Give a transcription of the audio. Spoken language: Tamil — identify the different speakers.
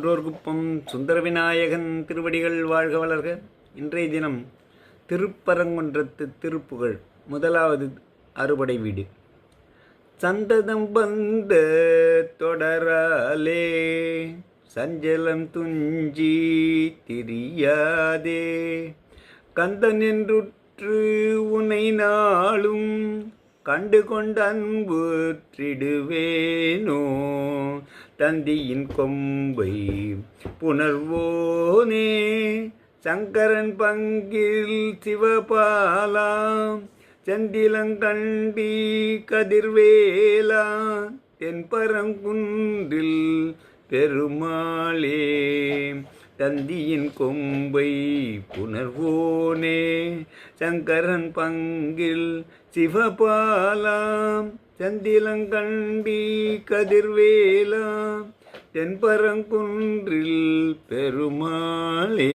Speaker 1: குப்பம் சுந்தர விநாயகன் திருவடிகள் வாழ்க வளர்க. இன்றைய தினம் திருப்பரங்குன்றத்து திருப்புகழ் முதலாவது அறுபடை வீடு. சந்ததம் வந்த தொடராலே சஞ்சலம் துஞ்சி திரியாதே, கந்தன் என்றுற்று உனை நாளும் கண்டு கொண்ட அன்புற்றிடுவேனோ, தந்தியின் கொம்பை புணர்வோனே சங்கரன் பங்கில் சிவபாலா, செந்திலங்கண்டி கதிர்வேலா தென்பரங்குன்றில் பெருமாளே, தந்தியின் கொம்பை புணர்வோனே சங்கரன் பங்கில் சிவபாலா, செந்திலங்கண்டி கதிர்வேலா தென்பரங்குன்றில் பெருமாளே.